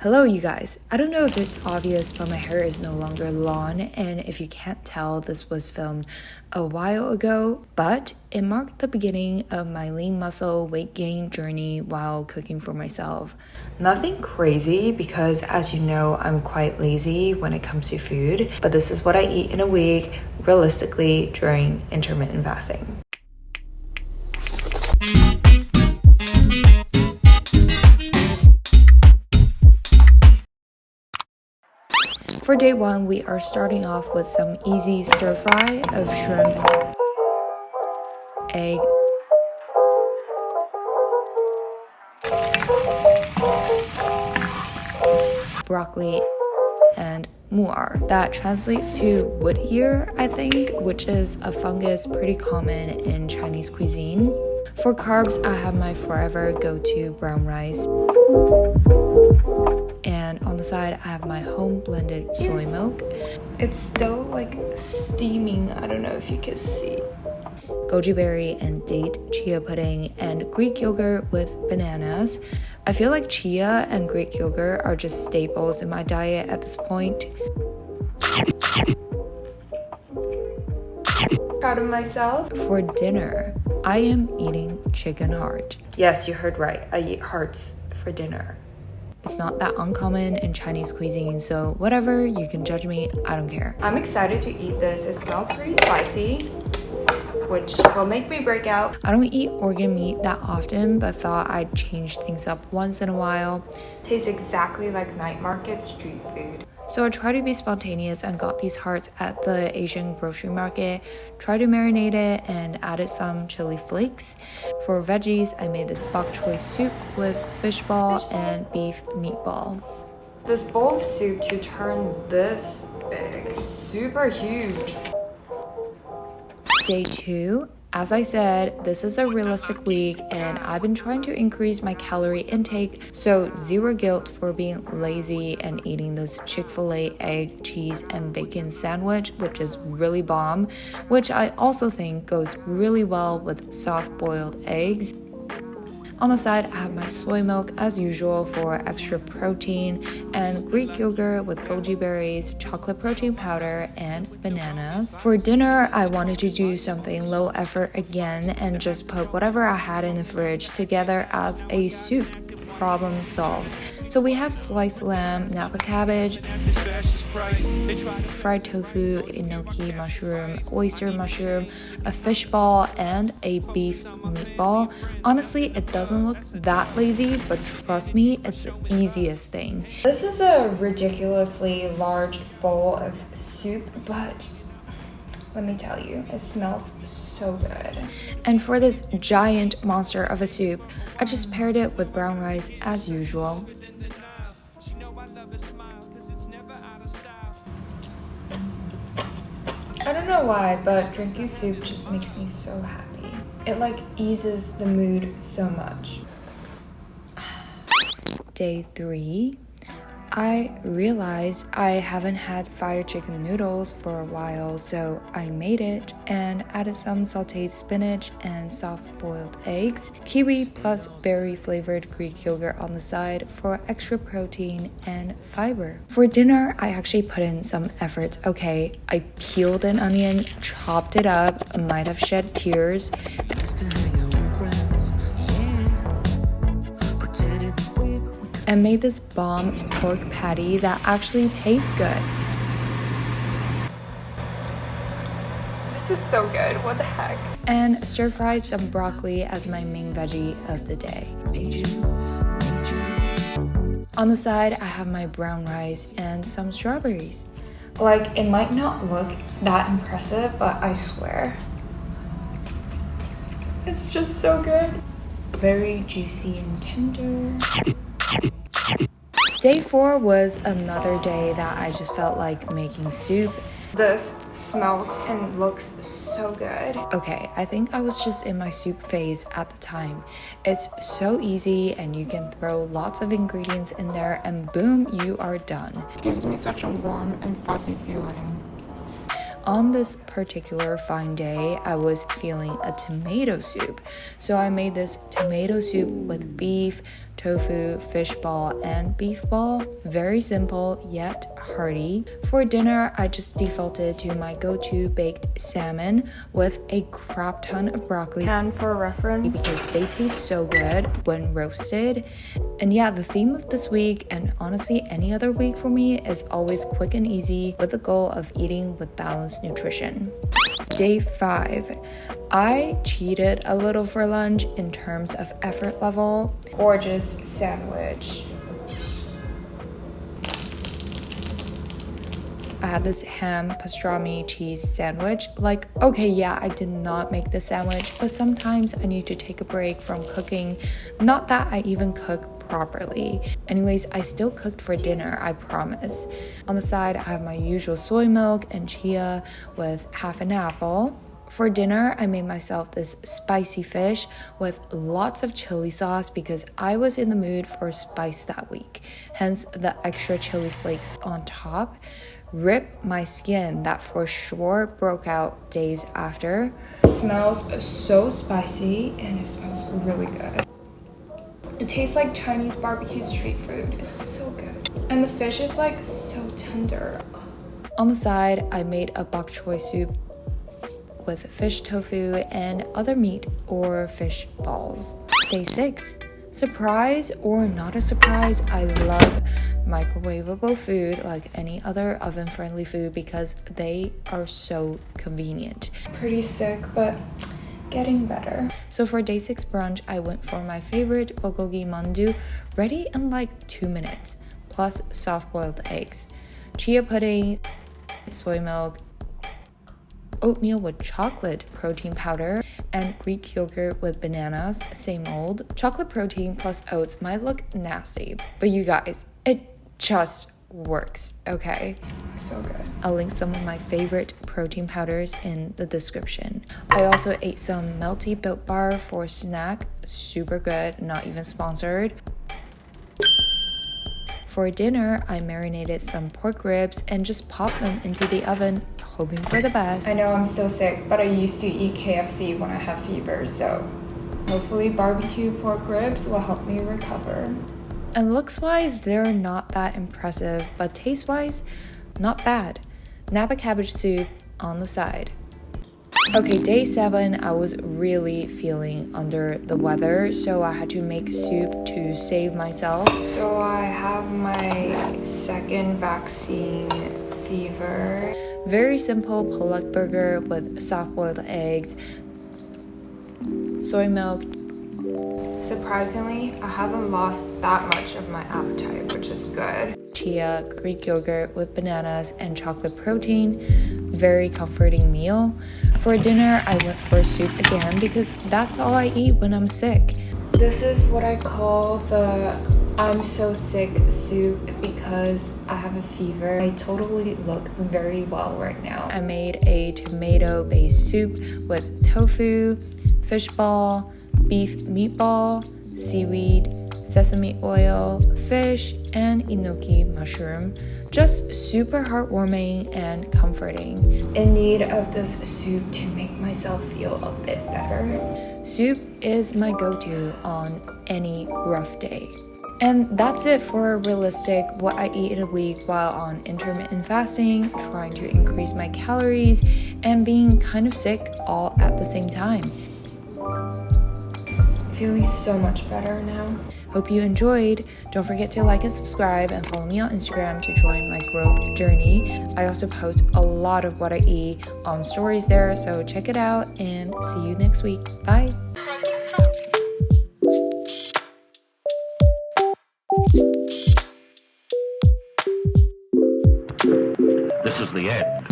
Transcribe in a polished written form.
Hello you guys. I don't know if it's obvious, but my hair is no longer long, and if you can't tell, this was filmed a while ago, but it marked the beginning of my lean muscle weight gain journey while cooking for myself. Nothing crazy because, as you know, I'm quite lazy when it comes to food, but this is what I eat in a week realistically during intermittent fasting. For day one, we are starting off with some easy stir fry of shrimp, egg, broccoli, and muar. That translates to wood ear, I think, which is a fungus pretty common in Chinese cuisine. For carbs, I have my forever go-to brown rice. And on the side, I have my home blended soy milk. It's still like steaming. I don't know if you can see. Goji berry and date chia pudding and Greek yogurt with bananas. I feel like chia and Greek yogurt are just staples in my diet at this point. Proud of myself. For dinner, I am eating chicken heart. Yes, you heard right. I eat hearts for dinner. It's not that uncommon in Chinese cuisine, so whatever, you can judge me, I don't care. I'm excited to eat this. It smells pretty spicy, which will make me break out. I don't eat organ meat that often, but thought I'd change things up once in a while. Tastes exactly like night market street food. So I tried to be spontaneous and got these hearts at the Asian grocery market, tried to marinate it and added some chili flakes. For veggies, I made this bok choy soup with fish ball and beef meatball. This bowl of soup to turn this big, super huge. Day two. As I said, this is a realistic week and I've been trying to increase my calorie intake, so zero guilt for being lazy and eating this Chick-fil-A egg, cheese, and bacon sandwich, which is really bomb, which I also think goes really well with soft-boiled eggs. On the side, I have my soy milk as usual for extra protein and Greek yogurt with goji berries, chocolate protein powder, and bananas. For dinner, I wanted to do something low effort again and just put whatever I had in the fridge together as a soup. Problem solved. So we have sliced lamb, napa cabbage, fried tofu, enoki mushroom, oyster mushroom, a fish ball, and a beef meatball. Honestly, it doesn't look that lazy, but trust me, it's the easiest thing. This is a ridiculously large bowl of soup, but let me tell you, it smells so good. And for this giant monster of a soup, I just paired it with brown rice as usual. I don't know why, but drinking soup just makes me so happy. It like eases the mood so much. Day three. I realized I haven't had fire chicken noodles for a while, so I made it and added some sauteed spinach and soft-boiled eggs, kiwi plus berry-flavored Greek yogurt on the side for extra protein and fiber. For dinner, I actually put in some effort. Okay, I peeled an onion, chopped it up, might have shed tears, and made this bomb pork patty that actually tastes good. This is so good, what the heck? And stir-fried some broccoli as my main veggie of the day. On the side, I have my brown rice and some strawberries. Like, it might not look that impressive, but I swear, it's just so good. Very juicy and tender. Day four was another day that I just felt like making soup. This smells and looks so good. Okay, I think I was just in my soup phase at the time. It's so easy and you can throw lots of ingredients in there and boom, you are done. It gives me such a warm and fuzzy feeling. On this particular fine day, I was feeling a tomato soup. So I made this tomato soup with beef, tofu, fish ball, and beef ball. Very simple yet hearty. For dinner, I just defaulted to my go-to baked salmon with a crap ton of broccoli. And for reference, because they taste so good when roasted. And yeah, the theme of this week, and honestly any other week for me, is always quick and easy with the goal of eating with balanced nutrition. Day 5. I cheated a little for lunch in terms of effort level. Gorgeous sandwich. I had this ham pastrami cheese sandwich. Like, okay, yeah, I did not make this sandwich, but sometimes I need to take a break from cooking. Not that I even cook properly. Anyways, I still cooked for dinner, I promise. On the side, I have my usual soy milk and chia with half an apple. For dinner, I made myself this spicy fish with lots of chili sauce because I was in the mood for spice that week, hence the extra chili flakes on top. Rip my skin, that for sure broke out days after. It smells so spicy and it smells really good. It tastes like Chinese barbecue street food. It's so good. And the fish is like so tender. On the side, I made a bok choy soup with fish tofu and other meat or fish balls. Day 6. Surprise or not a surprise, I love microwavable food like any other oven-friendly food because they are so convenient. Pretty sick, but getting better. So for day 6 brunch, I went for my favorite bulgogi mandu, ready in like 2 minutes, plus soft-boiled eggs, chia pudding, soy milk, oatmeal with chocolate protein powder, and Greek yogurt with bananas, same old. Chocolate protein plus oats might look nasty, but you guys, it just works, okay? So good. I'll link some of my favorite protein powders in the description. I also ate some melty Built Bar for snack, super good, not even sponsored. For dinner, I marinated some pork ribs and just popped them into the oven, hoping for the best. I know I'm still sick, but I used to eat KFC when I have fever, so hopefully barbecue pork ribs will help me recover. And looks-wise, they're not that impressive, but taste-wise, not bad. Napa cabbage soup on the side. Okay, day 7, I was really feeling under the weather, so I had to make soup to save myself. So I have my second vaccine fever. Very simple pollock burger with soft-boiled eggs, soy milk. Surprisingly, I haven't lost that much of my appetite, which is good. Chia, Greek yogurt with bananas and chocolate protein. Very comforting meal. For dinner, I went for soup again because that's all I eat when I'm sick. This is what I call the I'm so sick soup because I have a fever. I totally look very well right now. I made a tomato-based soup with tofu, fish ball, beef meatball, seaweed, sesame oil, fish, and enoki mushroom. Just super heartwarming and comforting. In need of this soup to make myself feel a bit better. Soup is my go-to on any rough day. And that's it for realistic what I eat in a week while on intermittent fasting, trying to increase my calories, and being kind of sick all at the same time. Feeling so much better now. Hope you enjoyed. Don't forget to like and subscribe and follow me on Instagram to join my growth journey. I also post a lot of what I eat on stories there, so check it out and see you next week. Bye. This is the end.